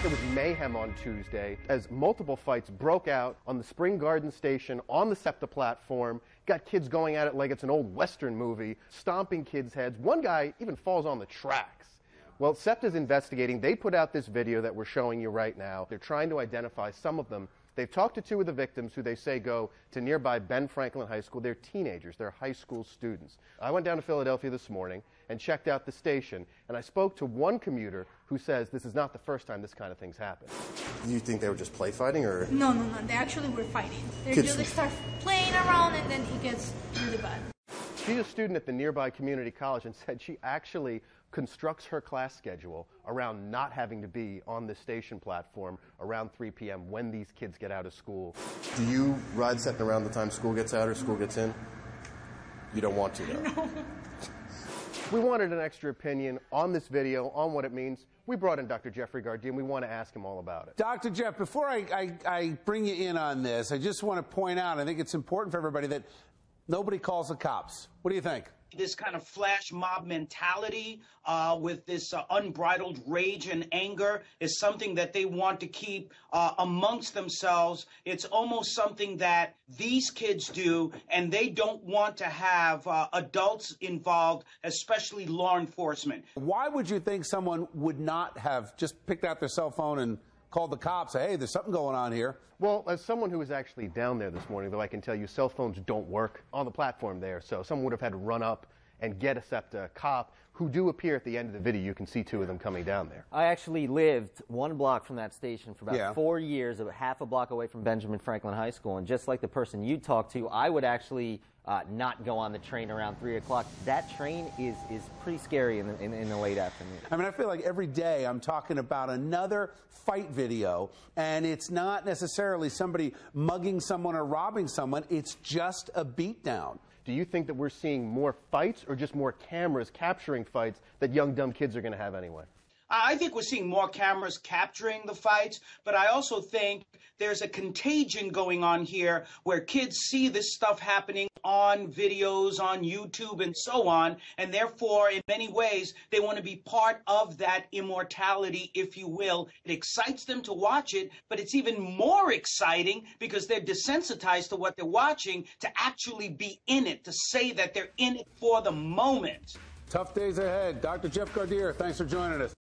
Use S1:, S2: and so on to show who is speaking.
S1: There was mayhem on Tuesday as multiple fights broke out on the Spring Garden Station on the SEPTA platform. Got kids going at it like it's an old Western movie, stomping kids' heads. One guy even falls on the tracks. Well, SEPTA's investigating. They put out this video that we're showing you right now. They're trying to identify some of them. They've talked to two of the victims who they say go to nearby Ben Franklin High School. They're teenagers. They're high school students. I went down to Philadelphia this morning and checked out the station, and I spoke to one commuter who says this is not the first time this kind of thing's happened. Do you think they were just play fighting, or?
S2: No. They actually were fighting. They just start playing around, and then it gets really bad.
S1: She's a student at the nearby community college and said she actually constructs her class schedule around not having to be on the station platform around 3 p.m. when these kids get out of school. Do you ride SEPTA around the time school gets out or school gets in? You don't want to, though.
S2: No.
S1: We wanted an extra opinion on this video, on what it means. We brought in Dr. Jeffrey Gardia, and we want to ask him all about it.
S3: Dr. Jeff, before I bring you in on this, I just want to point out, I think it's important for everybody that nobody calls the cops. What do you think?
S4: This kind of flash mob mentality with this unbridled rage and anger is something that they want to keep amongst themselves. It's almost something that these kids do, and they don't want to have adults involved, especially law enforcement.
S3: Why would you think someone would not have just picked out their cell phone and called the cops, say, hey, there's something going on here?
S1: Well, as someone who was actually down there this morning, though, I can tell you cell phones don't work on the platform there, so someone would have had to run up and get a SEPTA cop, who do appear at the end of the video. You can see two of them coming down there.
S5: I actually lived 1 block from that station for about 4 years, about half a block away from Benjamin Franklin High School, and just like the person you talked to, I would actually not go on the train around 3 o'clock. That train is pretty scary in the late afternoon.
S3: I mean, I feel like every day I'm talking about another fight video, and it's not necessarily somebody mugging someone or robbing someone. It's just a beatdown.
S1: Do you think that we're seeing more fights or just more cameras capturing fights that young, dumb kids are going to have anyway?
S4: I think we're seeing more cameras capturing the fights, but I also think there's a contagion going on here where kids see this stuff happening on videos, on YouTube, and so on, and therefore, in many ways, they want to be part of that immortality, if you will. It excites them to watch it, but it's even more exciting because they're desensitized to what they're watching to actually be in it, to say that they're in it for the moment.
S3: Tough days ahead. Dr. Jeff Gardia, thanks for joining us.